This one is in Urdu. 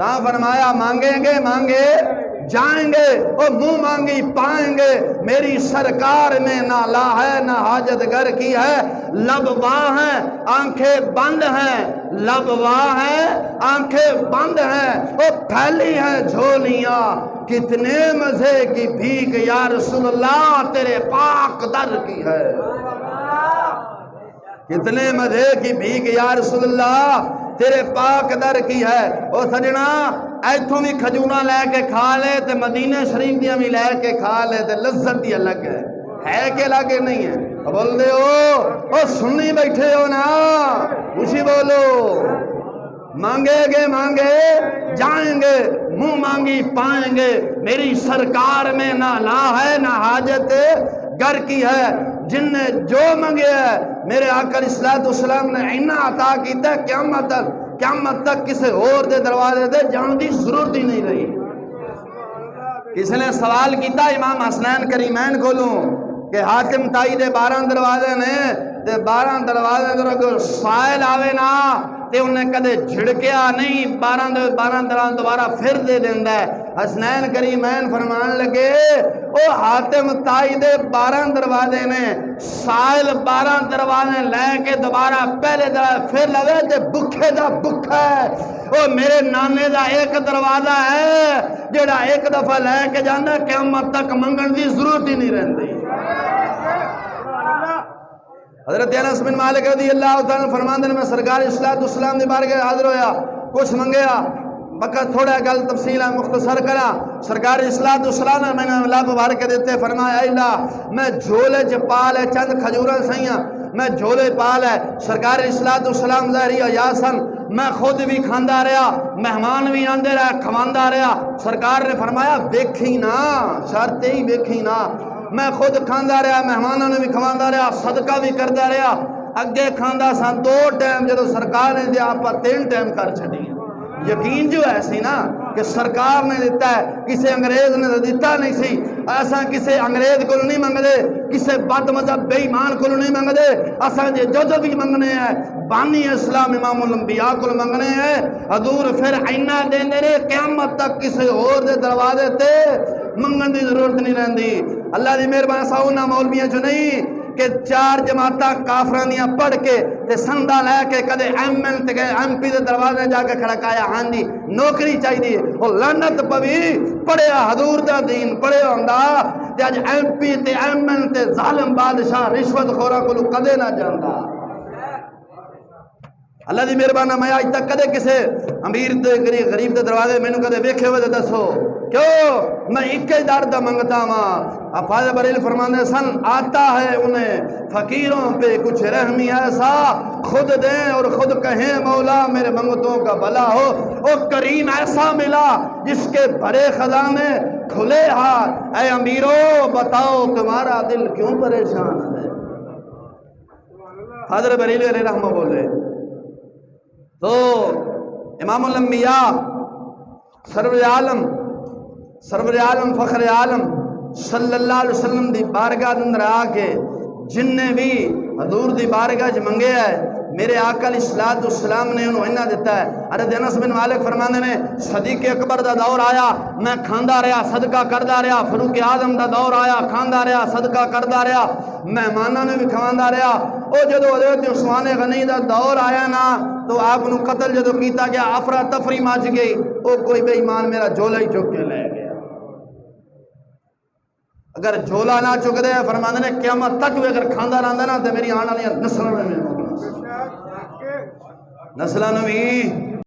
فرمایا مانگیں گے مانگے جائیں گے اور منہ مانگی پائیں گے، میری سرکار میں نہ لا ہے نہ حاجت گر کی ہے، لب واہ ہیں آنکھیں بند ہیں، لب واہ ہیں آنکھیں بند ہیں، اور پھیلی ہیں جھولیاں، کتنے مزے کی بھیک یا رسول اللہ تیرے پاک در کی ہے، کتنے مزے کی بھیک یا رسول اللہ تیرے پاک در کی ہے۔ او سجنا ایتھوں بھی کھجوراں لے کے کھا لے تے مدینہ شریف دیاں بھی لے کے کھا لے تے لذت دی الگ ہے کہ الگ نہیں ہے؟ بول دے او سنی بیٹھے ہو نا، اسی بولو، مانگے گے مانگے جائیں گے، منہ مانگی پائیں گے، میری سرکار میں نہ لا ہے نہ حاجت گر کی ہے، جن نے جو منگے ہے میرے آقا علیہ السلام نے اینا عطا کیتا ہے، قیامت تک کسے اور دے دروازے دے جان دی ضرورت ہی نہیں رہی۔ کسی نے سوال کیتا امام حسنین کریمین کو لوں کہ حاتم تائی دے 12 دروازے نے تے 12 دروازے در اگر سائل آوے نا تے انہیں کدے جھڑکیا نہیں، 12 دروازے دوبارہ پھر دے دیندہ ہے۔ حسنین کریمین فرمان لگے او حاتم تائی دے 12 دروازے نے سائل 12 دروازے لے کے دوبارہ پہلے دروازے پھر لگے تے بکھے دا بکھا ہے، او میرے نانے دا ایک دروازہ ہے جڑا ایک دفعہ لے کے جانا قیامت تک منگن دی ضرورت ہی نہیں رہندی۔ حضرت انس بن مالک رضی اللہ تعالیٰ فرماندے نے میں سرکار اسلام دی بارگاہ حاضر ہویا، کچھ منگیا، وقت تھوڑا گل تفصیل مختصر کرا، سرکار اسلام نے میں نے اللہ مبارک دیتے فرمایا اے اللہ میں جھولے چ پال ہے چند کھجوراں سائیاں، میں جھولے پال ہے، سرکار اسلام ظاہری یاسن میں خود بھی کھاندا رہا، مہمان بھی آندے رہا، کھواندا رہا، سرکار نے فرمایا ویکھی نا، شرط ہی ویکھی نا، میں خود کھاندا رہا، مہمانوں نے بھی کھواندا رہا، صدقہ بھی کردا رہا، اگے کھاندا سا 2 ٹائم، جدو سرکار نے دیا آپ 3 ٹائم کر چھڑی۔ یقین جو ایسی نا کہ سرکار نے دیتا ہے، کسے انگریز نے دیتا نہیں سی، ایسا کسے انگریز کو نہیں منگ دے، کسے بد مذہب بے ایمان کو نہیں منگ دے، ایسا جو بھی منگنے ہیں بانی اسلام امام الانبیاء کو منگنے ہیں، حضور پھر اینا دیندے نے قیامت تک کسے اور دے دروازے تے منگن دی ضرورت نہیں رہندی۔ اللہ دی مہربانی ساؤنا مولویاں جو نہیں کہ 4 جماعتاں کافرانیاں پڑھ کے تے سندہ لے کے کدے ایم پی دے دروازے جا کے کھڑکایا، ہاں جی نوکری چاہیے، اور لعنت پوی پڑھیا حضور دا دین پڑھیا ہوندا تے اج ایم پی تے ایم ایل تے ظالم بادشاہ رشوت خوراں کولوں کدے نہ جاندا۔ اللہ دی مہربانی میں اج تک کدے کسے امیر تے غریب دے دروازے مینوں کدے ویکھے ہوئے تے دسو کیوں؟ میں ایک ہی درد منگتا ہوں۔ افاظ بریل فرمانے سن آتا ہے انہیں فقیروں پہ کچھ رحمی ایسا، خود دیں اور خود کہیں مولا میرے منگتوں کا بھلا ہو، اور کریم ایسا ملا جس کے بھرے خزانے کھلے ہاتھ، اے امیرو بتاؤ تمہارا دل کیوں پریشان ہے؟ حضرت بریل علیہ رحمہ بولے تو امام الانبیاء سرور عالم فخر عالم صلی اللہ علیہ وسلم دی بارگاہ اندر آ کے جن نے بھی حضور دی بارگاہ منگے ہے، میرے آقا علیہ السلام نے انہوں انہا دیتا ہے۔ حضرت انس بن مالک فرمانے نے صدیق اکبر دا دور آیا، میں کھاندا رہا صدقہ کردا رہا، فاروق اعظم دا دور آیا، کھاندا رہا صدقہ کردا رہا، مہمانوں نے بھی کھواندا رہا، او جدو حضرت عثمان غنی دا دور آیا نا تو آپ نو قتل جدو کیتا گیا، افراتفری مچ گئی، او کوئی بے ایمان میرا جھولا ہی چک کے لے گیا۔ اگر جھولا نہ چک دے فرماندے نے قیامت تک بھی اگر کھاندا رہندا نا تے میری آن والی نسلاں بھی